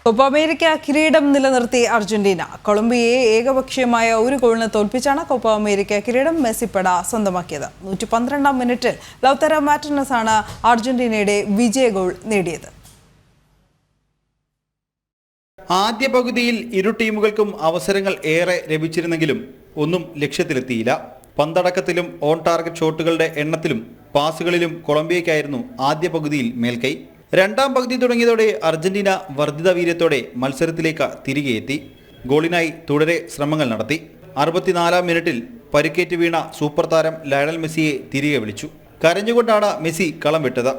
Copa America കിരീടം നിലനിർത്തി Argentina. കൊളംബിയയെ ഏകപക്ഷീയമായ ഒരു ഗോളിന് തോൽപ്പിച്ചാണ് കോപ്പ അമേരിക്ക കിരീടം മെസ്സിപ്പട സ്വന്തമാക്കിയത്. 112-ാം മിനിറ്റിൽ ലൗതാരോ മാർട്ടിനസ് ആണ് അർജന്റീനയുടെ വിജയ ഗോൾ നേടിയത്. ആദ്യ പകുതിയിൽ ഇരു ടീമുകൾക്കും അവസരങ്ങൾ ഏറെ ലഭിച്ചിരുന്നെങ്കിലും ഒന്നും ലക്ഷ്യത്തിലെത്തിയില്ല. പന്തടക്കത്തിലും ഓൺ ടാർഗറ്റ് ഷോട്ടുകളുടെ എണ്ണത്തിലും പാസുകളിലും കൊളംബിയയ്ക്കായിരുന്നു ആദ്യ പകുതിയിൽ മേൽക്കൈ. രണ്ടാം പകുതി തുടങ്ങിയതോടെ അർജന്റീന വർദ്ധിത വീര്യത്തോടെ മത്സരത്തിലേക്ക് തിരികെ എത്തി. ഗോളിനായി തുടരെ ശ്രമങ്ങൾ നടത്തി. 64-ാം മിനിറ്റിൽ പരിക്കേറ്റ് വീണ സൂപ്പർ താരം ലയണൽ മെസ്സിയെ തിരികെ വിളിച്ചു. കരഞ്ഞുകൊണ്ടാണ് മെസ്സി കളം വിട്ടത്.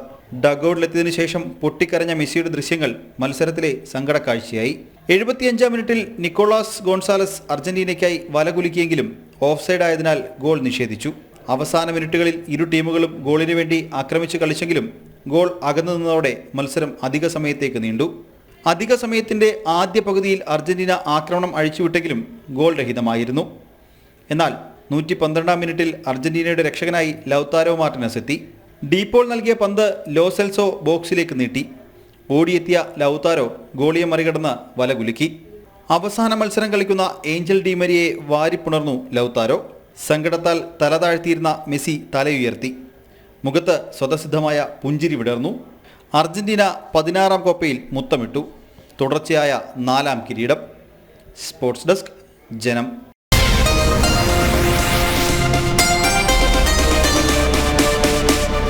ഡഗ്ഔട്ടിലെത്തിയതിനു ശേഷം പൊട്ടിക്കരഞ്ഞ മെസ്സിയുടെ ദൃശ്യങ്ങൾ മത്സരത്തിലെ സങ്കടക്കാഴ്ചയായി. 75-ാം മിനിറ്റിൽ നിക്കോളാസ് ഗോൺസാലസ് അർജന്റീനയ്ക്കായി വലകുലുക്കിയെങ്കിലും ഓഫ് സൈഡ് ആയതിനാൽ ഗോൾ നിഷേധിച്ചു. അവസാന മിനിറ്റുകളിൽ ഇരു ടീമുകളും ഗോളിനു വേണ്ടി ആക്രമിച്ച് കളിച്ചെങ്കിലും ഗോൾ അകന്നു നിന്നതോടെ മത്സരം അധിക സമയത്തേക്ക് നീണ്ടു. അധിക സമയത്തിന്റെ ആദ്യ പകുതിയിൽ അർജന്റീന ആക്രമണം അഴിച്ചുവിട്ടെങ്കിലും ഗോൾ രഹിതമായിരുന്നു. എന്നാൽ 112-ാം മിനിറ്റിൽ അർജന്റീനയുടെ രക്ഷകനായി ലൗതാരോ മാർട്ടിനസ് എത്തി. ഡീപോൾ നൽകിയ പന്ത് ലോ സെൽസോ ബോക്സിലേക്ക് നീട്ടി. ഓടിയെത്തിയ ലൗതാരോ ഗോളിയെ മറികടന്ന് വലകുലുക്കി. അവസാന മത്സരം കളിക്കുന്ന ഏഞ്ചൽ ഡിമരിയെ വാരിപ്പുണർന്നു ലൗതാരോ. സങ്കടത്താൽ തല താഴ്ത്തിയിരുന്ന മെസ്സി തലയുയർത്തി. മുഖത്ത് സ്വതസിദ്ധമായ പുഞ്ചിരി വിടർന്നു. അർജന്റീന 16-ാം കോപ്പയിൽ മുത്തമിട്ടു. തുടർച്ചയായ 4-ാം കിരീടം. സ്പോർട്സ് ഡെസ്ക്, ജനം.